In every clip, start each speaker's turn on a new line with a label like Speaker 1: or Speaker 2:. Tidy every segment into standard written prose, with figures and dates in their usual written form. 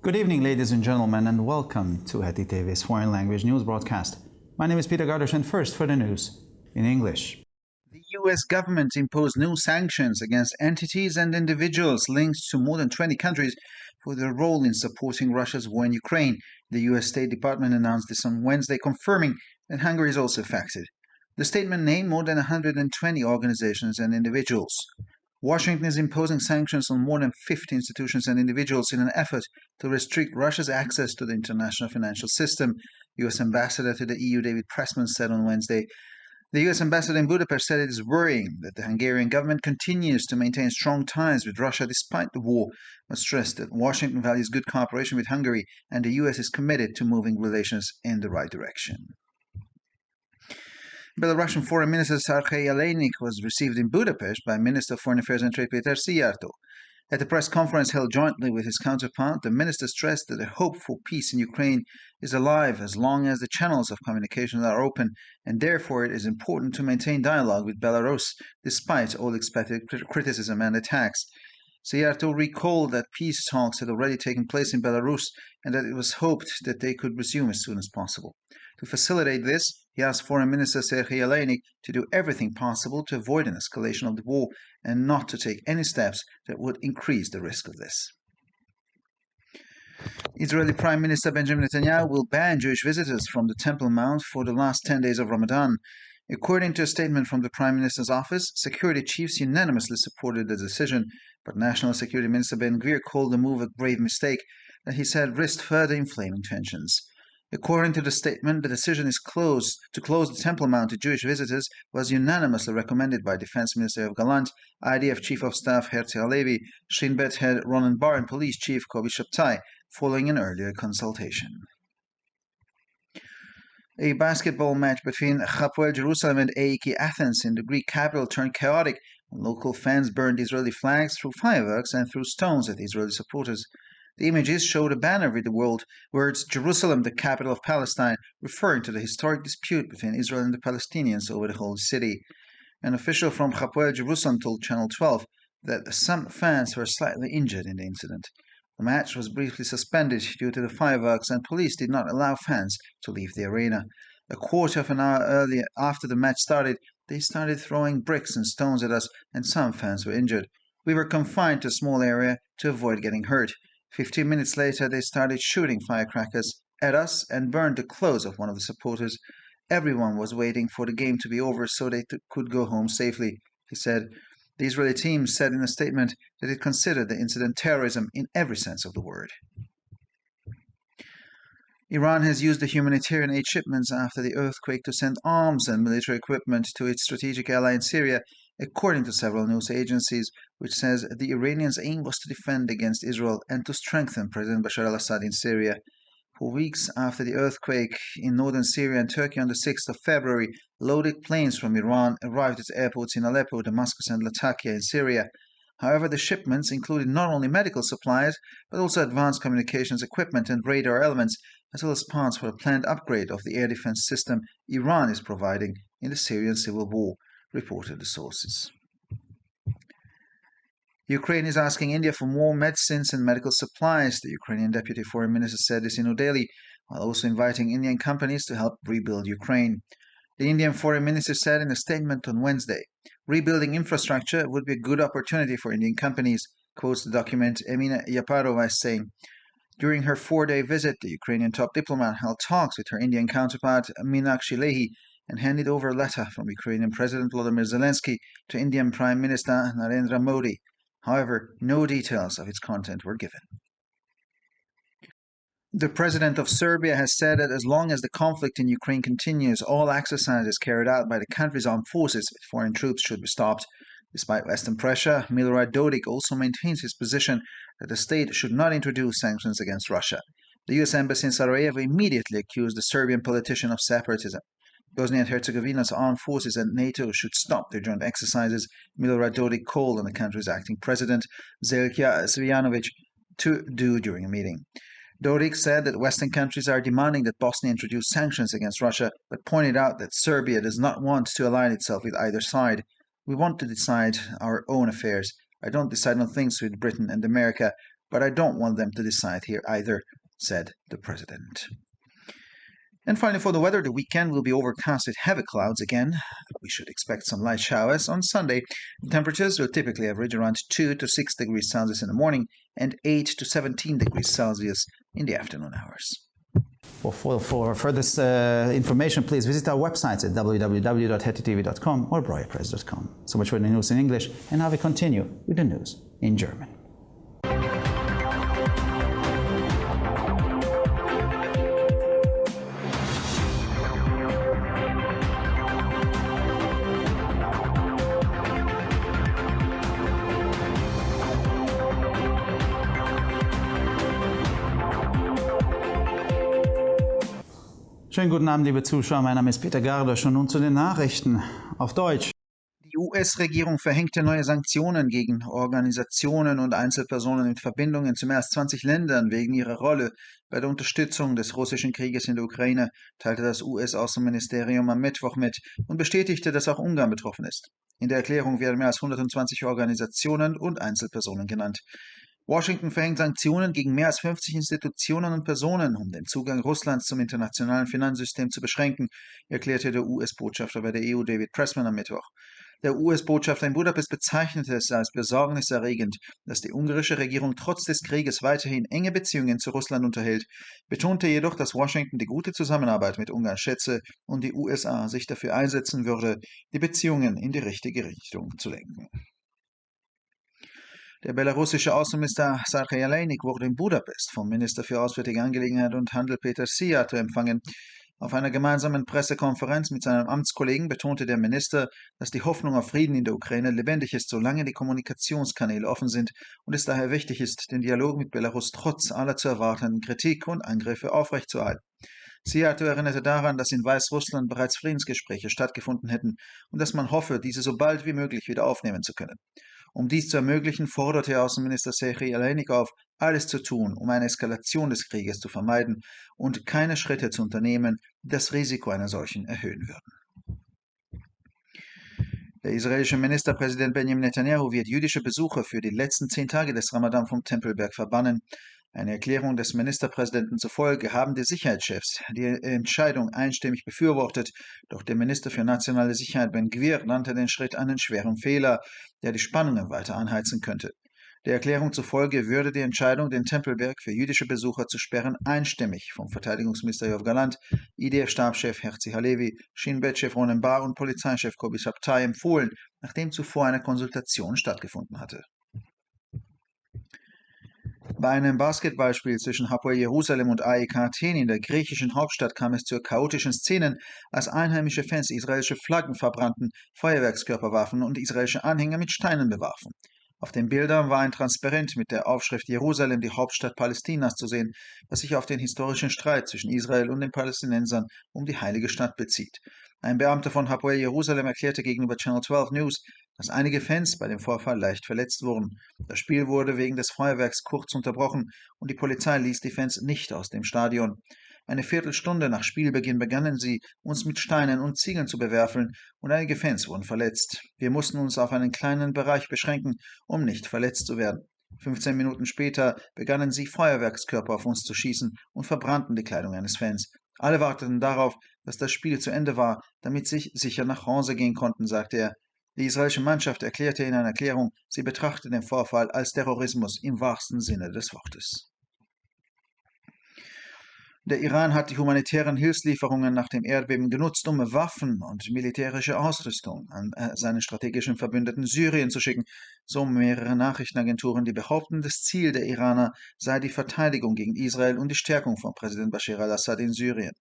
Speaker 1: Good evening, ladies and gentlemen, and welcome to Heti TV's foreign language news broadcast. My name is Peter Gardosh, and first for the news in English. The U.S. government imposed new sanctions against entities and individuals linked to more than 20 countries for their role in supporting Russia's war in Ukraine. The U.S. State Department announced this on Wednesday, confirming that Hungary is also affected. The statement named more than 120 organizations and individuals. Washington is imposing sanctions on more than 50 institutions and individuals in an effort to restrict Russia's access to the international financial system, U.S. Ambassador to the EU David Pressman said on Wednesday. The U.S. Ambassador in Budapest said it is worrying that the Hungarian government continues to maintain strong ties with Russia despite the war, but stressed that Washington values good cooperation with Hungary and the U.S. is committed to moving relations in the right direction. Belarusian Foreign Minister Sergei Aleynik was received in Budapest by Minister of Foreign Affairs and Trade Peter Szijjártó. At a press conference held jointly with his counterpart, the minister stressed that the hope for peace in Ukraine is alive as long as the channels of communication are open, and therefore it is important to maintain dialogue with Belarus despite all expected criticism and attacks. Szijjártó recalled that peace talks had already taken place in Belarus and that it was hoped that they could resume as soon as possible. To facilitate this, he asked Foreign Minister Sergei Aleynik to do everything possible to avoid an escalation of the war and not to take any steps that would increase the risk of this. Israeli Prime Minister Benjamin Netanyahu will ban Jewish visitors from the Temple Mount for the last 10 days of Ramadan. According to a statement from the Prime Minister's office, security chiefs unanimously supported the decision, but National Security Minister Ben Gvir called the move a grave mistake that he said risked further inflaming tensions. According to the statement, the decision to close the Temple Mount to Jewish visitors was unanimously recommended by Defense Minister Yoav Gallant, IDF Chief of Staff Herzi Halevi, Shin Bet head Ronen Bar, and Police Chief Kobi Shabtai, following an earlier consultation. A basketball match between Hapoel Jerusalem and AEK Athens in the Greek capital turned chaotic when local fans burned Israeli flags, threw fireworks, and threw stones at Israeli supporters. The images showed a banner with the words Jerusalem, the capital of Palestine, referring to the historic dispute between Israel and the Palestinians over the holy city. An official from Hapoel Jerusalem told Channel 12 that some fans were slightly injured in the incident. The match was briefly suspended due to the fireworks, and police did not allow fans to leave the arena. A quarter of an hour earlier, after the match started, they started throwing bricks and stones at us, and some fans were injured. We were confined to a small area to avoid getting hurt. 15 minutes later, they started shooting firecrackers at us and burned the clothes of one of the supporters. Everyone was waiting for the game to be over so they could go home safely, he said. The Israeli team said in a statement that it considered the incident terrorism in every sense of the word. Iran has used the humanitarian aid shipments after the earthquake to send arms and military equipment to its strategic ally in Syria, according to several news agencies, which says the Iranians' aim was to defend against Israel and to strengthen President Bashar al-Assad in Syria. For weeks after the earthquake in northern Syria and Turkey on the 6th of February, loaded planes from Iran arrived at airports in Aleppo, Damascus, and Latakia in Syria. However, the shipments included not only medical supplies, but also advanced communications equipment and radar elements, as well as parts for a planned upgrade of the air defense system Iran is providing in the Syrian civil war, reported the sources. Ukraine is asking India for more medicines and medical supplies, the Ukrainian Deputy Foreign Minister said this in New Delhi, while also inviting Indian companies to help rebuild Ukraine. The Indian Foreign Minister said in a statement on Wednesday, rebuilding infrastructure would be a good opportunity for Indian companies, quotes the document Emina Yaparova as saying. During her 4-day visit, the Ukrainian top diplomat held talks with her Indian counterpart Meenakshi Lehi and handed over a letter from Ukrainian President Volodymyr Zelensky to Indian Prime Minister Narendra Modi. However, no details of its content were given. The president of Serbia has said that as long as the conflict in Ukraine continues, all exercises carried out by the country's armed forces with foreign troops should be stopped. Despite Western pressure, Milorad Dodik also maintains his position that the state should not introduce sanctions against Russia. The U.S. Embassy in Sarajevo immediately accused the Serbian politician of separatism. Bosnia and Herzegovina's armed forces and NATO should stop their joint exercises, Milorad Dodik called on the country's acting president, Zelja Zvijanovic, to do during a meeting. Dodik said that Western countries are demanding that Bosnia introduce sanctions against Russia, but pointed out that Serbia does not want to align itself with either side. We want to decide our own affairs. I don't decide on things with Britain and America. but I don't want them to decide here either, said the president. And finally, for the weather, the weekend will be overcast with heavy clouds again. We should expect some light showers. On Sunday, the temperatures will typically average around 2 to 6 degrees Celsius in the morning and 8 to 17 degrees Celsius in the afternoon hours.
Speaker 2: Well, for further information, please visit our websites at www.hettytv.com or breuerpress.com. So much for the news in English, and now we continue with the news in German. Schönen guten Abend, liebe Zuschauer. Mein Name ist Peter Gardosch und nun zu den Nachrichten auf Deutsch.
Speaker 1: Die US-Regierung verhängte neue Sanktionen gegen Organisationen und Einzelpersonen mit Verbindungen zu mehr als 20 Ländern wegen ihrer Rolle bei der Unterstützung des russischen Krieges in der Ukraine, teilte das US-Außenministerium am Mittwoch mit und bestätigte, dass auch Ungarn betroffen ist. In der Erklärung werden mehr als 120 Organisationen und Einzelpersonen genannt. Washington verhängt Sanktionen gegen mehr als 50 Institutionen und Personen, um den Zugang Russlands zum internationalen Finanzsystem zu beschränken, erklärte der US-Botschafter bei der EU David Pressman am Mittwoch. Der US-Botschafter in Budapest bezeichnete es als besorgniserregend, dass die ungarische Regierung trotz des Krieges weiterhin enge Beziehungen zu Russland unterhält, betonte jedoch, dass Washington die gute Zusammenarbeit mit Ungarn schätze und die USA sich dafür einsetzen würde, die Beziehungen in die richtige Richtung zu lenken. Der belarussische Außenminister Sergej Alejnik wurde in Budapest vom Minister für Auswärtige Angelegenheiten und Handel Peter Szijjártó empfangen. Auf einer gemeinsamen Pressekonferenz mit seinem Amtskollegen betonte der Minister, dass die Hoffnung auf Frieden in der Ukraine lebendig ist, solange die Kommunikationskanäle offen sind und es daher wichtig ist, den Dialog mit Belarus trotz aller zu erwartenden Kritik und Angriffe aufrechtzuerhalten. Szijjártó erinnerte daran, dass in Weißrussland bereits Friedensgespräche stattgefunden hätten und dass man hoffe, diese so bald wie möglich wieder aufnehmen zu können. Um dies zu ermöglichen, forderte Außenminister Sergej Alejnik auf, alles zu tun, um eine Eskalation des Krieges zu vermeiden und keine Schritte zu unternehmen, die das Risiko einer solchen erhöhen würden. Der israelische Ministerpräsident Benjamin Netanyahu wird jüdische Besucher für die letzten 10 Tage des Ramadan vom Tempelberg verbannen. Eine Erklärung des Ministerpräsidenten zufolge haben die Sicherheitschefs die Entscheidung einstimmig befürwortet, doch der Minister für nationale Sicherheit Ben Gvir nannte den Schritt einen schweren Fehler, der die Spannungen weiter anheizen könnte. Der Erklärung zufolge würde die Entscheidung, den Tempelberg für jüdische Besucher zu sperren, einstimmig vom Verteidigungsminister Yoav Gallant, IDF-Stabschef Herzi Halevi, Shin Bet-Chef Ronen Bar und Polizeichef Kobi Shabtai empfohlen, nachdem zuvor eine Konsultation stattgefunden hatte. Bei einem Basketballspiel zwischen Hapoel Jerusalem und AEK Athen in der griechischen Hauptstadt kam es zu chaotischen Szenen, als einheimische Fans israelische Flaggen verbrannten, Feuerwerkskörper warfen und israelische Anhänger mit Steinen bewarfen. Auf den Bildern war ein Transparent mit der Aufschrift Jerusalem, die Hauptstadt Palästinas, zu sehen, das sich auf den historischen Streit zwischen Israel und den Palästinensern um die heilige Stadt bezieht. Ein Beamter von Hapoel Jerusalem erklärte gegenüber Channel 12 News, dass einige Fans bei dem Vorfall leicht verletzt wurden. Das Spiel wurde wegen des Feuerwerks kurz unterbrochen und die Polizei ließ die Fans nicht aus dem Stadion. Eine Viertelstunde nach Spielbeginn begannen sie, uns mit Steinen und Ziegeln zu bewerfen und einige Fans wurden verletzt. Wir mussten uns auf einen kleinen Bereich beschränken, um nicht verletzt zu werden. 15 Minuten später begannen sie, Feuerwerkskörper auf uns zu schießen und verbrannten die Kleidung eines Fans. Alle warteten darauf, dass das Spiel zu Ende war, damit sie sicher nach Hause gehen konnten, sagte er. Die israelische Mannschaft erklärte in einer Erklärung, sie betrachte den Vorfall als Terrorismus im wahrsten Sinne des Wortes. Der Iran hat die humanitären Hilfslieferungen nach dem Erdbeben genutzt, um Waffen und militärische Ausrüstung an seinen strategischen Verbündeten Syrien zu schicken, so mehrere Nachrichtenagenturen, die behaupten, das Ziel der Iraner sei die Verteidigung gegen Israel und die Stärkung von Präsident Bashar al-Assad in Syrien.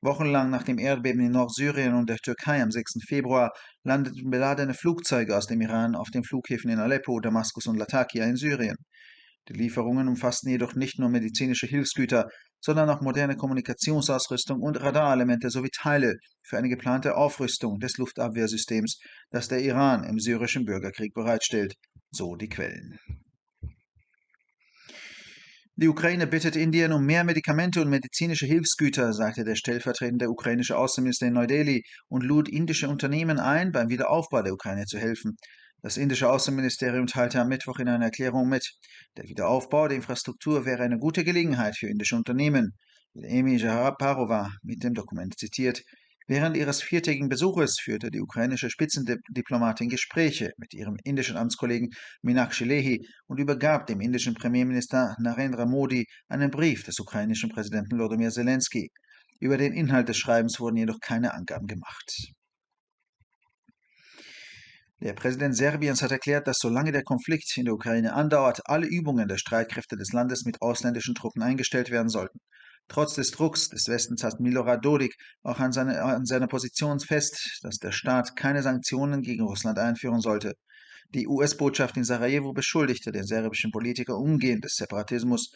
Speaker 1: Wochenlang nach dem Erdbeben in Nordsyrien und der Türkei am 6. Februar landeten beladene Flugzeuge aus dem Iran auf den Flughäfen in Aleppo, Damaskus und Latakia in Syrien. Die Lieferungen umfassten jedoch nicht nur medizinische Hilfsgüter, sondern auch moderne Kommunikationsausrüstung und Radarelemente sowie Teile für eine geplante Aufrüstung des Luftabwehrsystems, das der Iran im syrischen Bürgerkrieg bereitstellt, so die Quellen. Die Ukraine bittet Indien um mehr Medikamente und medizinische Hilfsgüter, sagte der stellvertretende ukrainische Außenminister in Neu-Delhi und lud indische Unternehmen ein, beim Wiederaufbau der Ukraine zu helfen. Das indische Außenministerium teilte am Mittwoch in einer Erklärung mit, der Wiederaufbau der Infrastruktur wäre eine gute Gelegenheit für indische Unternehmen. Emi Jaharapova mit dem Dokument zitiert. Während ihres 4-tägigen Besuches führte die ukrainische Spitzendiplomatin Gespräche mit ihrem indischen Amtskollegen Meenakshi Lehi und übergab dem indischen Premierminister Narendra Modi einen Brief des ukrainischen Präsidenten Volodymyr Zelensky. Über den Inhalt des Schreibens wurden jedoch keine Angaben gemacht. Der Präsident Serbiens hat erklärt, dass solange der Konflikt in der Ukraine andauert, alle Übungen der Streitkräfte des Landes mit ausländischen Truppen eingestellt werden sollten. Trotz des Drucks des Westens hat Milorad Dodik auch an seiner Position fest, dass der Staat keine Sanktionen gegen Russland einführen sollte. Die US-Botschaft in Sarajevo beschuldigte den serbischen Politiker umgehend des Separatismus.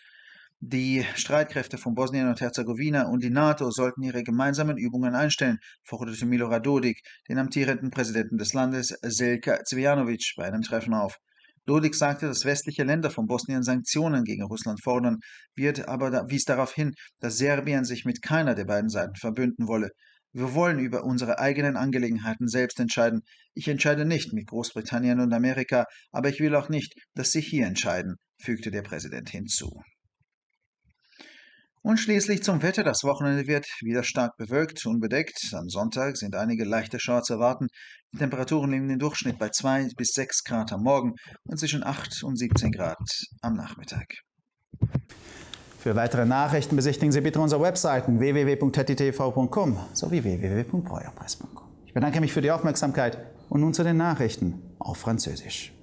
Speaker 1: Die Streitkräfte von Bosnien und Herzegowina und die NATO sollten ihre gemeinsamen Übungen einstellen, forderte Milorad Dodik den amtierenden Präsidenten des Landes, Željko Cvijanović, bei einem Treffen auf. Dodik sagte, dass westliche Länder von Bosnien Sanktionen gegen Russland fordern, wies darauf hin, dass Serbien sich mit keiner der beiden Seiten verbünden wolle. Wir wollen über unsere eigenen Angelegenheiten selbst entscheiden. Ich entscheide nicht mit Großbritannien und Amerika, aber ich will auch nicht, dass sie hier entscheiden, fügte der Präsident hinzu. Und schließlich zum Wetter. Das Wochenende wird wieder stark bewölkt und bedeckt. Am Sonntag sind einige leichte Schauer zu erwarten. Die Temperaturen liegen im Durchschnitt bei 2 bis 6 Grad am Morgen und zwischen 8 und 17 Grad am Nachmittag.
Speaker 2: Für weitere Nachrichten besichtigen Sie bitte unsere Webseiten www.hettitv.com sowie www.breuerpresse.com. Ich bedanke mich für die Aufmerksamkeit und nun zu den Nachrichten auf Französisch.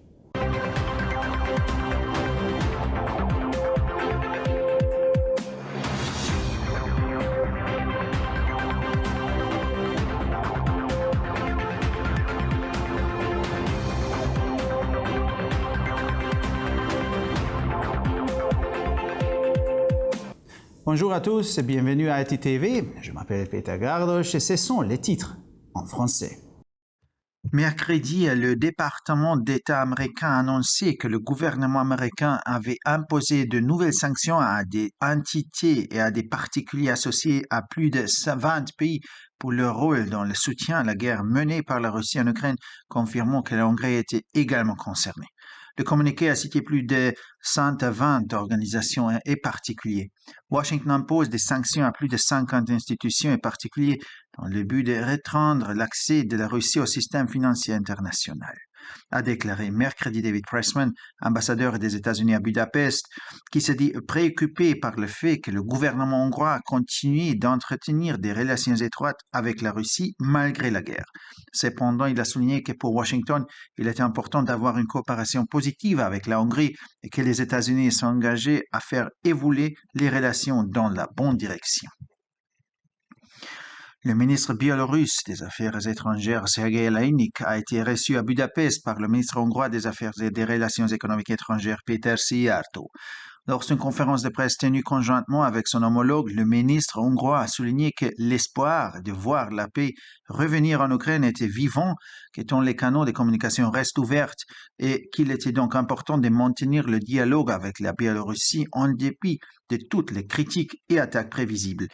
Speaker 2: Bonjour à tous et bienvenue à Haiti TV. Je m'appelle Peter Gardosh et ce sont les titres en français.
Speaker 1: Mercredi, le département d'État américain a annoncé que le gouvernement américain avait imposé de nouvelles sanctions à des entités et à des particuliers associés à plus de 20 pays pour leur rôle dans le soutien à la guerre menée par la Russie en Ukraine, confirmant que la Hongrie était également concernée. Le communiqué a cité plus de 120 organisations et particuliers. Washington impose des sanctions à plus de 50 institutions et particuliers dans le but de restreindre l'accès de la Russie au système financier international, a déclaré mercredi David Pressman, ambassadeur des États-Unis à Budapest, qui se dit préoccupé par le fait que le gouvernement hongrois continue d'entretenir des relations étroites avec la Russie malgré la guerre. Cependant, il a souligné que pour Washington, il était important d'avoir une coopération positive avec la Hongrie et que les États-Unis sont engagés à faire évoluer les relations dans la bonne direction. Le ministre biélorusse des Affaires étrangères, Sergei Lainik, a été reçu à Budapest par le ministre hongrois des Affaires et des Relations économiques étrangères, Péter Szijjártó. Lors d'une conférence de presse tenue conjointement avec son homologue, le ministre hongrois a souligné que l'espoir de voir la paix revenir en Ukraine était vivant, que tous les canaux de communication restent ouverts et qu'il était donc important de maintenir le dialogue avec la Biélorussie en dépit de toutes les critiques et attaques prévisibles.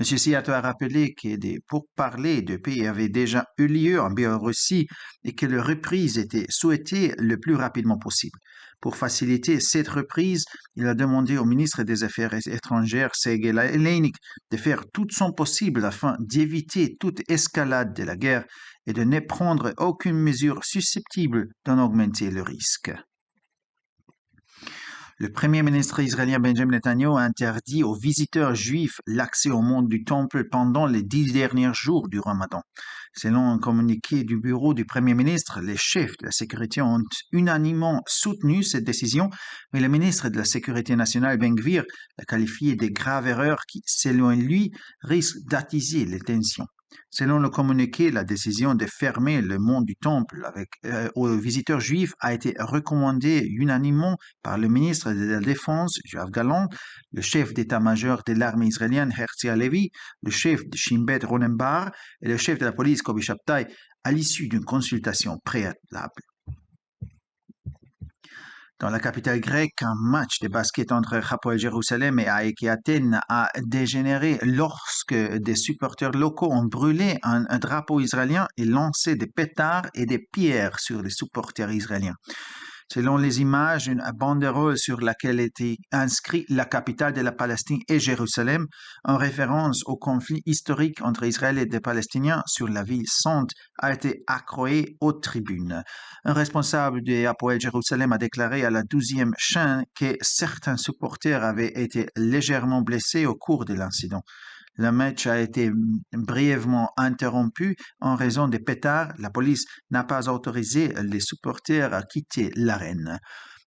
Speaker 1: M. Szijjártó a rappelé que des pourparlers de paix avaient déjà eu lieu en Biélorussie et que leur reprise était souhaitée le plus rapidement possible. Pour faciliter cette reprise, il a demandé au ministre des Affaires étrangères, Sergei Lainik, de faire tout son possible afin d'éviter toute escalade de la guerre et de ne prendre aucune mesure susceptible d'en augmenter le risque. Le premier ministre israélien Benjamin Netanyahu a interdit aux visiteurs juifs l'accès au monde du temple pendant les 10 derniers jours du Ramadan. Selon un communiqué du bureau du premier ministre, les chefs de la sécurité ont unanimement soutenu cette décision, mais le ministre de la Sécurité nationale, Ben Gvir, l'a qualifié de grave erreur qui, selon lui, risque d'attiser les tensions. Selon le communiqué, la décision de fermer le monde du temple aux visiteurs juifs a été recommandée unanimement par le ministre de la Défense, Yoav Gallant, le chef d'état-major de l'armée israélienne, Herzi Halevi, le chef de Shin Bet Ronen Bar et le chef de la police, Kobi Shabtai, à l'issue d'une consultation préalable. Dans la capitale grecque, un match de basket entre Hapoel Jérusalem et AEK Athènes a dégénéré lorsque des supporters locaux ont brûlé un drapeau israélien et lancé des pétards et des pierres sur les supporters israéliens. Selon les images, une banderole sur laquelle était inscrit la capitale de la Palestine et Jérusalem, en référence au conflit historique entre Israël et les Palestiniens sur la ville sainte, a été accrochée aux tribunes. Un responsable de Hapoel Jérusalem a déclaré à la 12e chaîne que certains supporters avaient été légèrement blessés au cours de l'incident. Le match a été brièvement interrompu en raison des pétards. La police n'a pas autorisé les supporters à quitter l'arène.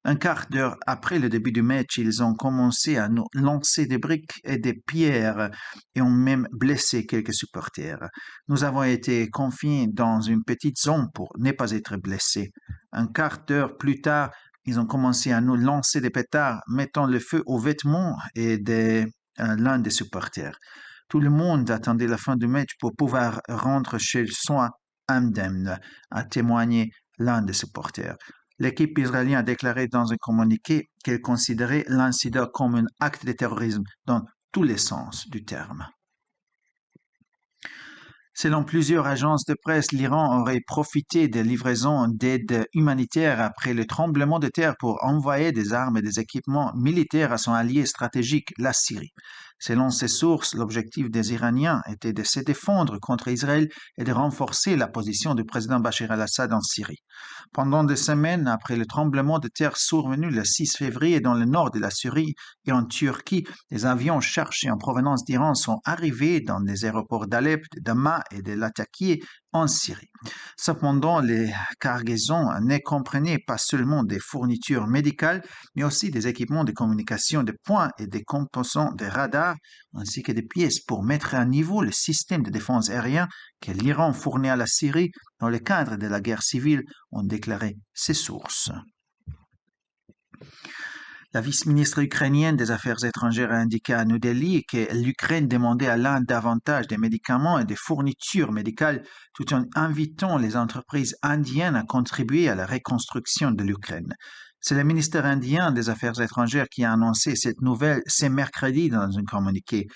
Speaker 1: Un quart d'heure après le début du match, ils ont commencé à nous lancer des briques et des pierres et ont même blessé quelques supporters. Nous avons été confiés dans une petite zone pour ne pas être blessés. Un quart d'heure plus tard, ils ont commencé à nous lancer des pétards, mettant le feu aux vêtements et l'un des supporters. Tout le monde attendait la fin du match pour pouvoir rentrer chez soi indemne, a témoigné l'un des supporters. L'équipe israélienne a déclaré dans un communiqué qu'elle considérait l'incident comme un acte de terrorisme dans tous les sens du terme. Selon plusieurs agences de presse, l'Iran aurait profité des livraisons d'aide humanitaire après le tremblement de terre pour envoyer des armes et des équipements militaires à son allié stratégique, la Syrie. Selon ces sources, l'objectif des Iraniens était de se défendre contre Israël et de renforcer la position du président Bachar al-Assad en Syrie. Pendant des semaines après le tremblement de terre survenu le 6 février dans le nord de la Syrie et en Turquie, des avions chargés en provenance d'Iran sont arrivés dans les aéroports d'Alep, de Damas et de Latakia en Syrie. Cependant, les cargaisons ne comprenaient pas seulement des fournitures médicales, mais aussi des équipements de communication de points et des composants de radars, ainsi que des pièces pour mettre à niveau le système de défense aérien que l'Iran fournit à la Syrie dans le cadre de la guerre civile, ont déclaré ses sources. La vice-ministre ukrainienne des Affaires étrangères a indiqué à New Delhi que l'Ukraine demandait à l'Inde davantage de médicaments et de fournitures médicales tout en invitant les entreprises indiennes à contribuer à la reconstruction de l'Ukraine. C'est le ministère indien des Affaires étrangères qui a annoncé cette nouvelle ce mercredi dans un communiqué.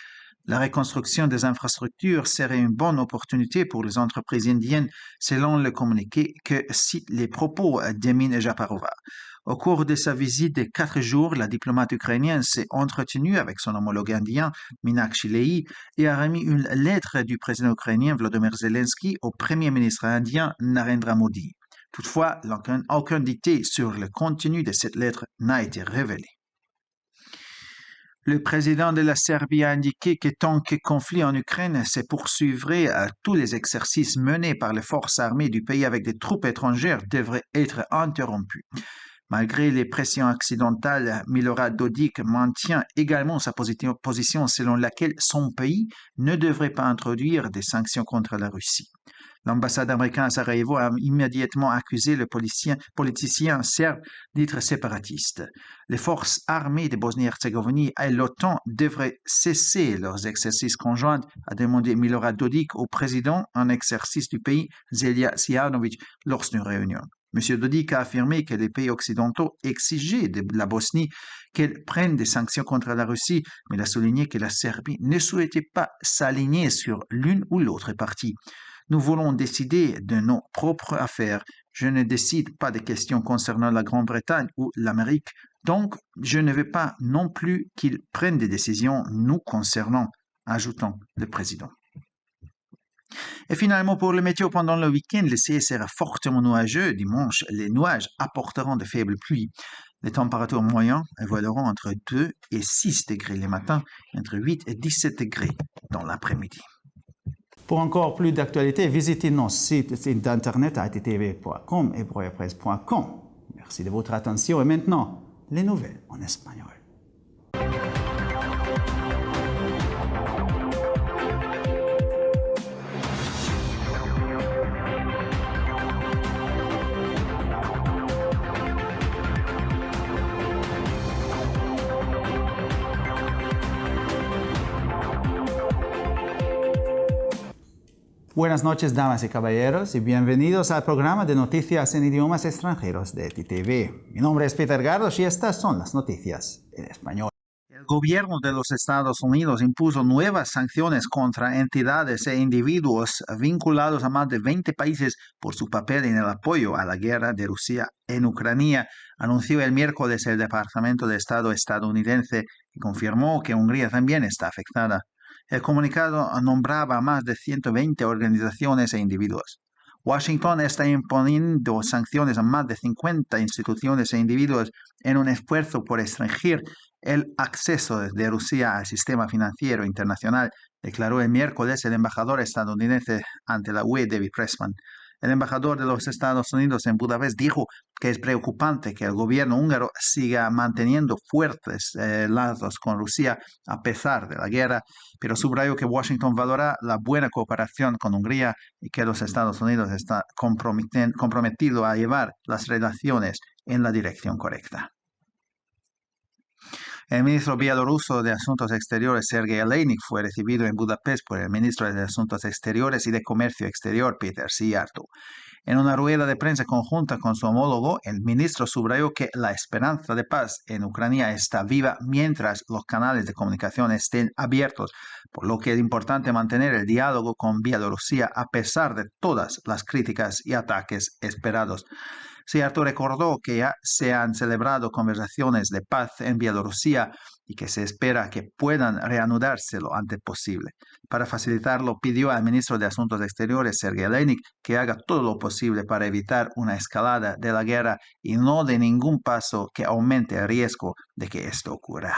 Speaker 1: La reconstruction des infrastructures serait une bonne opportunité pour les entreprises indiennes, selon le communiqué que citent les propos d'Emin Japarova. Au cours de sa visite de 4 jours, la diplomate ukrainienne s'est entretenue avec son homologue indien, Meenakshi Lehi, et a remis une lettre du président ukrainien Volodymyr Zelensky au premier ministre indien Narendra Modi. Toutefois, aucun détail sur le contenu de cette lettre n'a été révélé. Le président de la Serbie a indiqué que tant que le conflit en Ukraine se poursuivrait, tous les exercices menés par les forces armées du pays avec des troupes étrangères devraient être interrompus. Malgré les pressions occidentales, Milorad Dodik maintient également sa position selon laquelle son pays ne devrait pas introduire des sanctions contre la Russie. L'ambassade américaine à Sarajevo a immédiatement accusé le politicien serbe d'être séparatiste. Les forces armées de Bosnie-Herzégovine et l'OTAN devraient cesser leurs exercices conjoints, a demandé Milorad Dodik au président en exercice du pays, Zelja Sijanović, lors d'une réunion. M. Dodik a affirmé que les pays occidentaux exigeaient de la Bosnie qu'elle prenne des sanctions contre la Russie, mais il a souligné que la Serbie ne souhaitait pas s'aligner sur l'une ou l'autre partie. Nous voulons décider de nos propres affaires. Je ne décide pas des questions concernant la Grande-Bretagne ou l'Amérique, donc je ne veux pas non plus qu'ils prennent des décisions nous concernant, ajoutant le président. Et finalement, pour le météo pendant le week-end, le ciel sera fortement nuageux. Dimanche, les nuages apporteront de faibles pluies. Les températures moyennes évolueront entre 2 et 6 degrés le matin et entre 8 et 17 degrés dans l'après-midi.
Speaker 2: Pour encore plus d'actualités, visitez nos sites internet attv.com et broyapresse.com. Merci de votre attention et maintenant, les nouvelles en espagnol. Buenas noches, damas y caballeros, y bienvenidos al programa de noticias en idiomas extranjeros de TTV. Mi nombre es Peter Gardos y estas son las noticias en español. El gobierno de los Estados Unidos impuso nuevas sanciones contra entidades e individuos vinculados a más de 20 países por su papel en el apoyo a la guerra de Rusia en Ucrania, anunció el miércoles el Departamento de Estado estadounidense y confirmó que Hungría también está afectada. El comunicado nombraba a más de 120 organizaciones e individuos. Washington está imponiendo sanciones a más de 50 instituciones e individuos en un esfuerzo por restringir el acceso de Rusia al sistema financiero internacional, declaró el miércoles el embajador estadounidense ante la UE, David Pressman. El embajador de los Estados Unidos en Budapest dijo que es preocupante que el gobierno húngaro siga manteniendo fuertes lazos con Rusia a pesar de la guerra, pero subrayó que Washington valora la buena cooperación con Hungría y que los Estados Unidos está comprometido a llevar las relaciones en la dirección correcta. El ministro bielorruso de Asuntos Exteriores, Sergei Aleynik, fue recibido en Budapest por el ministro de Asuntos Exteriores y de Comercio Exterior, Péter Szijjártó. En una rueda de prensa conjunta con su homólogo, el ministro subrayó que la esperanza de paz en Ucrania está viva mientras los canales de comunicación estén abiertos, por lo que es importante mantener el diálogo con Bielorrusia a pesar de todas las críticas y ataques esperados. Szijjártó recordó que ya se han celebrado conversaciones de paz en Bielorrusia y que se espera que puedan reanudarse lo antes posible. Para facilitarlo, pidió al ministro de Asuntos Exteriores, Sergei Aleynik, que haga todo lo posible para evitar una escalada de la guerra y no dé ningún paso que aumente el riesgo de que esto ocurra.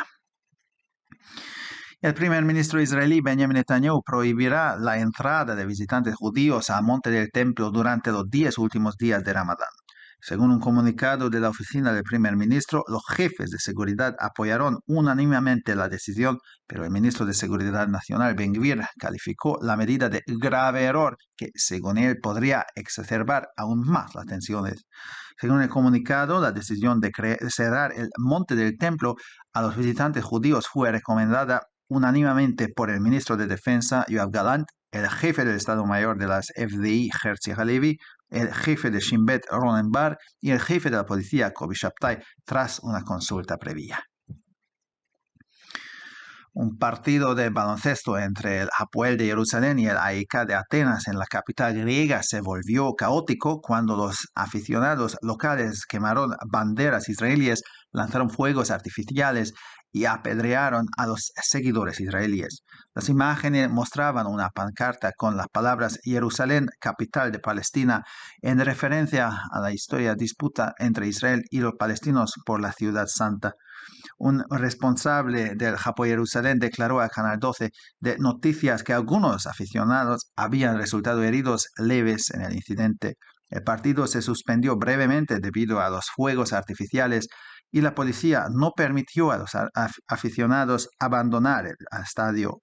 Speaker 2: El primer ministro israelí Benjamin Netanyahu prohibirá la entrada de visitantes judíos al Monte del Templo durante los 10 últimos días de Ramadán. Según un comunicado de la oficina del primer ministro, los jefes de seguridad apoyaron unánimemente la decisión, pero el ministro de Seguridad Nacional, Ben Gvir, calificó la medida de grave error que, según él, podría exacerbar aún más las tensiones. Según el comunicado, la decisión de cerrar el Monte del Templo a los visitantes judíos fue recomendada unánimemente por el ministro de Defensa, Yoav Gallant, el jefe del Estado Mayor de las FDI, Herzi Halevi, el jefe de Shin Bet, Ronen Bar, y el jefe de la policía, Kobi Shabtai, tras una consulta previa. Un partido de baloncesto entre el Hapoel de Jerusalén y el AEK de Atenas en la capital griega se volvió caótico cuando los aficionados locales quemaron banderas israelíes, lanzaron fuegos artificiales y apedrearon a los seguidores israelíes. Las imágenes mostraban una pancarta con las palabras Jerusalén, capital de Palestina, en referencia a la histórica disputa entre Israel y los palestinos por la ciudad santa. Un responsable del Hapoel Jerusalén declaró a Canal 12 de Noticias que algunos aficionados habían resultado heridos leves en el incidente. El partido se suspendió brevemente debido a los fuegos artificiales y la policía no permitió a los aficionados abandonar el estadio.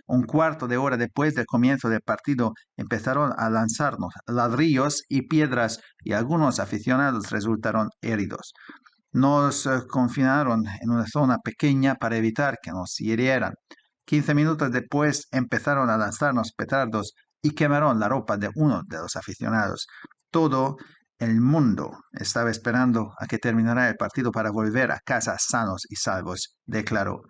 Speaker 2: Un cuarto de hora después del comienzo del partido empezaron a lanzarnos ladrillos y piedras y algunos aficionados resultaron heridos. Nos confinaron en una zona pequeña para evitar que nos hirieran. 15 minutos después empezaron a lanzarnos petardos y quemaron la ropa de uno de los aficionados. Todo el mundo estaba esperando a que terminara el partido para volver a casa sanos y salvos, declaró.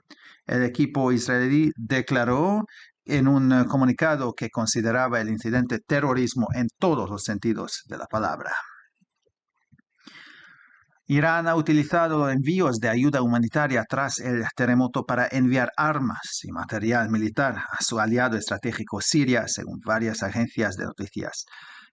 Speaker 2: El equipo israelí declaró en un comunicado que consideraba el incidente terrorismo en todos los sentidos de la palabra. Irán ha utilizado los envíos de ayuda humanitaria tras el terremoto para enviar armas y material militar a su aliado estratégico Siria, según varias agencias de noticias.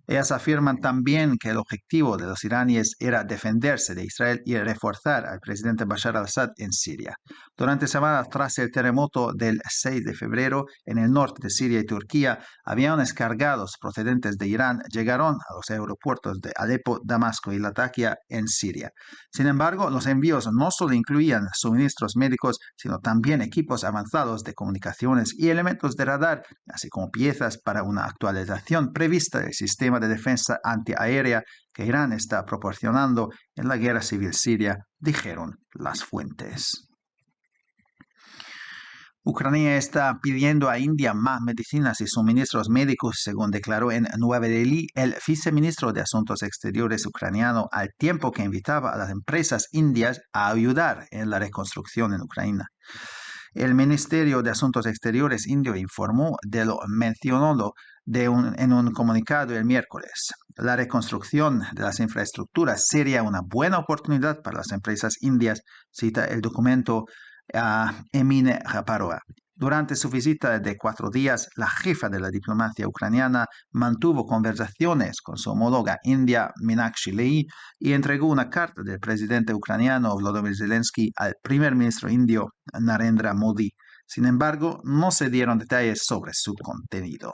Speaker 2: Ellas afirman también que el objetivo de los iraníes era defenderse de Israel y reforzar al presidente Bashar al-Assad en Siria. Durante semanas tras el terremoto del 6 de febrero en el norte de Siria y Turquía, aviones cargados procedentes de Irán llegaron a los aeropuertos de Alepo, Damasco y Latakia en Siria. Sin embargo, los envíos no solo incluían suministros médicos, sino también equipos avanzados de comunicaciones y elementos de radar, así como piezas para una actualización prevista del sistema de defensa antiaérea que Irán está proporcionando en la guerra civil siria, dijeron las fuentes.
Speaker 1: Ucrania está pidiendo a India más medicinas y suministros médicos, según declaró en Nueva Delhi el viceministro de Asuntos Exteriores ucraniano, al tiempo que invitaba a las empresas indias a ayudar en la reconstrucción en Ucrania. El Ministerio de Asuntos Exteriores indio informó de lo mencionado en un comunicado el miércoles. La reconstrucción de las infraestructuras sería una buena oportunidad para las empresas indias, cita el documento Emine Raparova. Durante su visita de 4 días, la jefa de la diplomacia ucraniana mantuvo conversaciones con su homóloga india Meenakshi Lehi y entregó una carta del presidente ucraniano Volodymyr Zelensky al primer ministro indio Narendra Modi. Sin embargo, no se dieron detalles sobre su contenido.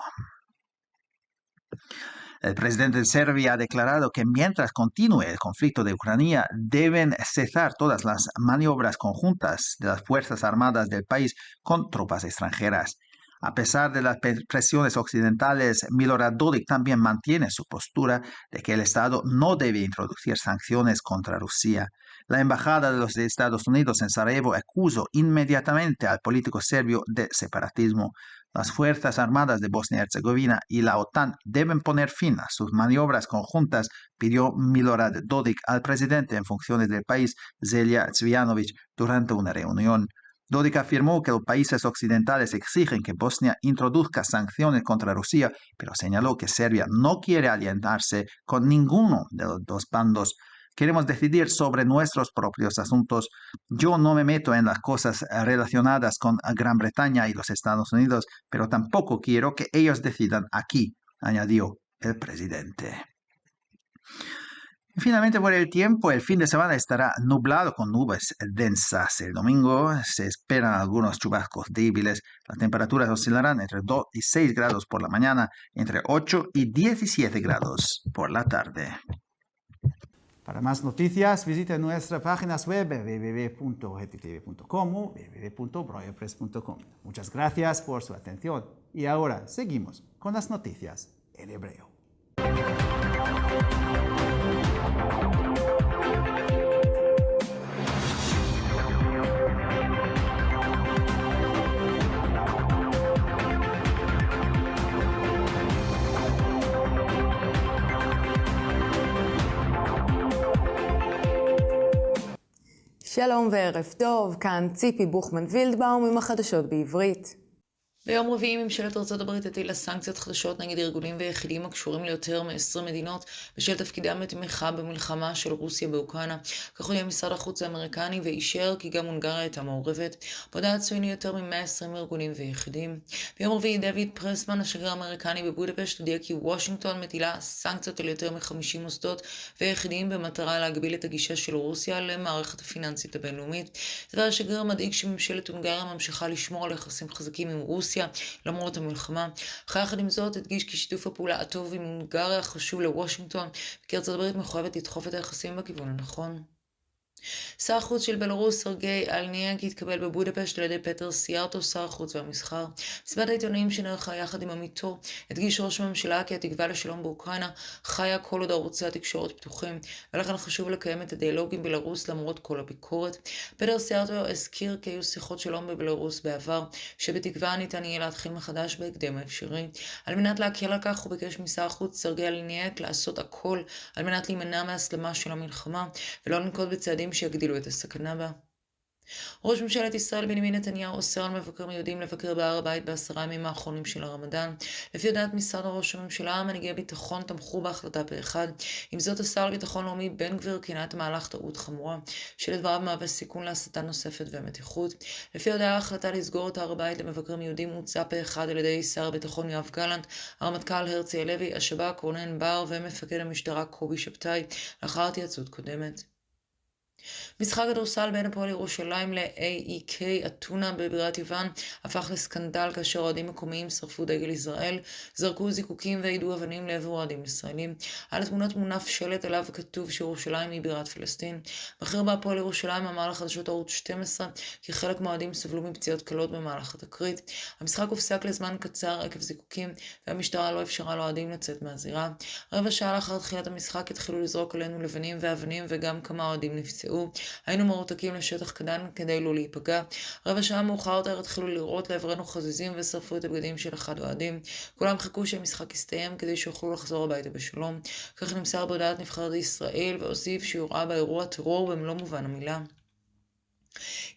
Speaker 1: El presidente de Serbia ha declarado que mientras continúe el conflicto de Ucrania, deben cesar todas las maniobras conjuntas de las Fuerzas Armadas del país con tropas extranjeras. A pesar de las presiones occidentales, Milorad Dodik también mantiene su postura de que el Estado no debe introducir sanciones contra Rusia. La embajada de los Estados Unidos en Sarajevo acusó inmediatamente al político serbio de separatismo. Las Fuerzas Armadas de Bosnia y Herzegovina y la OTAN deben poner fin a sus maniobras conjuntas, pidió Milorad Dodik al presidente en funciones del país, Zelja Cvijanović, durante una reunión. Dodik afirmó que los países occidentales exigen que Bosnia introduzca sanciones contra Rusia, pero señaló que Serbia no quiere alientarse con ninguno de los dos bandos. Queremos decidir sobre nuestros propios asuntos. Yo no me meto en las cosas relacionadas con Gran Bretaña y los Estados Unidos, pero tampoco quiero que ellos decidan aquí, añadió el presidente. Finalmente, por el tiempo, el fin de semana estará nublado con nubes densas. El domingo se esperan algunos chubascos débiles. Las temperaturas oscilarán entre 2 y 6 grados por la mañana, entre 8 y 17 grados por la tarde.
Speaker 2: Para más noticias, visite nuestras páginas web www.gttv.com o www.broyerpress.com. Muchas gracias por su atención. Y ahora seguimos con las noticias en hebreo.
Speaker 3: שלום וערב טוב, כאן ציפי בוכמן וילדבאום עם החדשות בעברית. ביום רביעי ממשלת ארצות הברית הטילה סנקציות חדשות נגד ארגונים ויחידים הקשורים ליותר מ-20 מדינות בשל תפקידם בתמיכה במלחמה של רוסיה באוקראינה. כך הודיע משרד החוץ האמריקני ואישר כי גם הונגריה הייתה מעורבת. בהודעה צוינו יותר מ-120 ארגונים ויחידים. ביום רביעי דויד פרסמן, השגריר האמריקני בבודפשט, הודיע כי וושינגטון מטילה סנקציות על יותר מ-50 מוסדות ויחידים במטרה להגביל את הגישה של רוסיה למערכת הפיננסית הבינלאומית. דבר השגריר מדאיג שממשלת הונגריה ממשיכה לשמור על יחסים חזקים עם רוסיה למרות המלחמה. אחרי יחד עם זאת הדגיש כי שיתוף הפעולה הטוב עם הונגריה חשוב לוושינגטון, וכי ארצות הברית מחויבת לדחוף את היחסים בכיוון הנכון. שר החוץ של בלרוס סרגי אלניאק התקבל בבודפשט על ידי פטר סיארטו, שר החוץ והמסחר. מסיבת העיתונאים שנערכה יחד עם עמיתו הדגיש ראש הממשלה כי התקווה לשלום באוקראינה חיה כל עוד ערוצי התקשורת פתוחים, ולכן חשוב לקיים את הדיאלוג עם בלרוס למרות כל הביקורת. פטר סיארטו הזכיר כי היו שיחות שלום בבלרוס בעבר, שבתקווה ניתן יהיה להתחיל מחדש בהקדם האפשרי. על מנת להקל על כך הוא ביקש משר החוץ סרגי אלניאק לעשות הכל על מנת להימנע מהסלמה של המלחמה ולא לנקוט בצעדים שיגדילו את הסכנה בה. ראש ממשלת ישראל בנימין נתניהו אוסר על מבקרים יהודים לבקר בהר הבית ב10 ימים האחרונים של הרמדאן. לפי הודעת משרד ראש הממשלה, מנהיגי ביטחון תמכו בהחלטה פה אחד. עם זאת, השר לביטחון לאומי בן גביר כינה את המהלך טעות חמורה, שלדבריו מהווה סיכון להסתה נוספת ומתיחות. לפי הודעה, ההחלטה לסגור את הר הבית למבקרים יהודים הוצעה פה אחד על ידי שר הביטחון יואב גלנט, הרמטכ"ל הרצי הלוי, השב"כ רונן בר ומפקד המשטרה קובי שבתאי, לאחר התייעצות קודמת. משחק כדורסל בין הפועל ירושלים ל-AEK אתונה בבירת יוון הפך לסקנדל כאשר אוהדים מקומיים שרפו דגל ישראל, זרקו זיקוקים והעידו אבנים לעבר אוהדים ישראלים. על התמונות מונף שלט עליו כתוב שירושלים היא בירת פלסטין. בכיר בהפועל ירושלים אמר לחדשות ערוץ 12 כי חלק מהאוהדים סבלו מפציעות קלות במהלך התקרית. המשחק הופסק לזמן קצר עקב זיקוקים והמשטרה לא אפשרה לאוהדים לצאת מהזירה. רבע שעה לאחר תחילת המשחק התחילו לזרוק עלינו לבנים ואבנים וגם כמה אוהדים נפצעו. נפצעו. היינו מרותקים לשטח קטן כדי לא להיפגע. רבע שעה מאוחר יותר התחילו לירות לעברנו חזיזים ושרפו את הבגדים של אחד האוהדים. כולם חיכו שהמשחק יסתיים כדי שיוכלו לחזור הביתה בשלום. כך נמסר בהודעת נבחרת ישראל, והוסיף שהוראה באירוע טרור במלוא מובן המילה.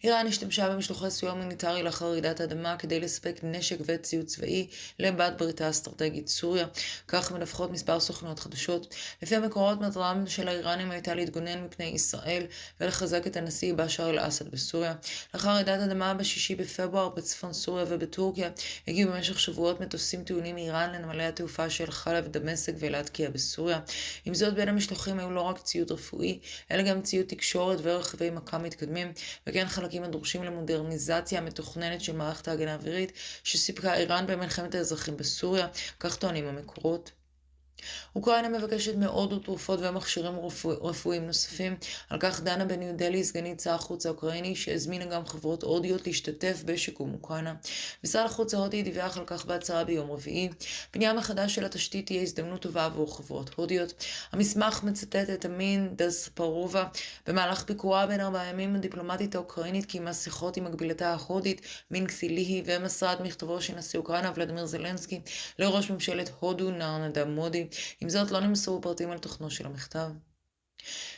Speaker 3: איראן השתמשה במשלוחי סיוע הומניטרי לאחר רעידת האדמה כדי לספק נשק וציוד צבאי לבת בריתה האסטרטגית סוריה. כך מדווחות מספר סוכנויות חדשות. לפי המקורות, מטרתם של האיראנים הייתה להתגונן מפני ישראל ולחזק את הנשיא בשאר אל-אסד בסוריה. לאחר רעידת האדמה ב6 בפברואר בצפון סוריה ובטורקיה הגיעו במשך שבועות מטוסים טעונים מאיראן לנמלי התעופה של חלב, דמשק ולטקיה בסוריה. עם זאת, בין המשלוחים היו לא רק ציוד רפואי, אלא גם ציוד תקשורת ורכבי מכ"ם מתקדמים, וכן חלקים הדרושים למודרניזציה המתוכננת של מערכת ההגנה האווירית שסיפקה איראן במלחמת האזרחים בסוריה, כך טוענים המקורות. אוקראינה מבקשת מהודו תרופות ומכשירים רפואיים נוספים. על כך דנה בניו דלי סגנית שר החוץ האוקראיני, שהזמינה גם חברות הודיות להשתתף בשיקום אוקראינה. משרד החוץ ההודי דיווח על כך בהצהרה ביום רביעי. בנייה מחדש של התשתית תהיה הזדמנות טובה עבור חברות הודיות. המסמך מצטט את אמין דספרובה. במהלך ביקורה בין 4 ימים הדיפלומטית האוקראינית קיימה שיחות עם מקבילתה ההודית מין קסיליהי ומסרה את מכתבו של נשיא אוקראינה ולדימיר זלנסקי לראש ממשלת הודו נרנדרה מודי. עם זאת לא נמסרו פרטים על תוכנו של המכתב.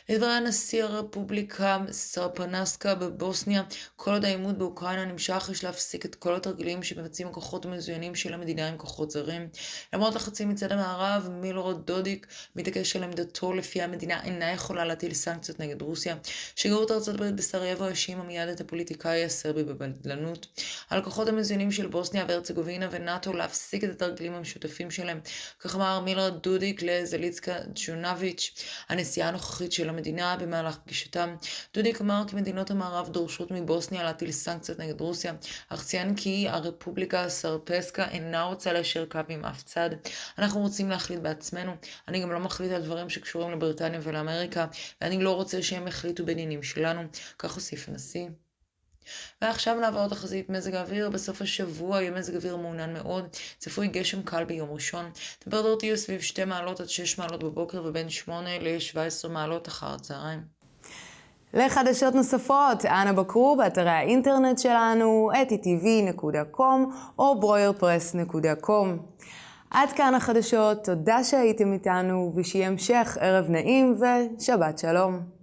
Speaker 3: לדברי הנשיא הרפובליקה סרפנסקה בבוסניה, כל עוד העימות באוקראינה נמשך, יש להפסיק את כל התרגילים שמבצעים הכוחות המזוינים של המדינה עם כוחות זרים. למרות לחצים מצד המערב, מילורד דודיק מתעקש על עמדתו לפיה המדינה אינה יכולה להטיל סנקציות נגד רוסיה. שגרירות ארצות הברית בסרייבו האשימה מיד את הפוליטיקאי הסרבי בבדלנות. על הכוחות המזוינים של בוסניה והרצגובינה ונאטו להפסיק את התרגילים המשותפים שלהם. כך אמר מילורד דודיק לזליצקה ג'ונביץ', הנשיאה הנוכחית של המדינה במהלך פגישתם. דודיק אמר כי מדינות המערב דורשות מבוסניה להטיל סנקציות נגד רוסיה, אך ציין כי הרפובליקה הסרפסקה אינה רוצה ליישר קו עם אף צד. אנחנו רוצים להחליט בעצמנו. אני גם לא מחליט על דברים שקשורים לבריטניה ולאמריקה, ואני לא רוצה שהם יחליטו בעניינים שלנו, כך הוסיף הנשיא. ועכשיו נעבור תחזית מזג האוויר. בסוף השבוע יהיה מזג אוויר מעונן מאוד, צפוי גשם קל ביום ראשון. טמפרטורות יהיו סביב 2 מעלות עד 6 מעלות בבוקר ובין 8 ל-17 מעלות אחר הצהריים.
Speaker 4: לחדשות נוספות, אנא בקרו באתרי האינטרנט שלנו, etitv.com או broyerpress.com. עד כאן החדשות, תודה שהייתם איתנו ושיהיה המשך ערב נעים ושבת שלום.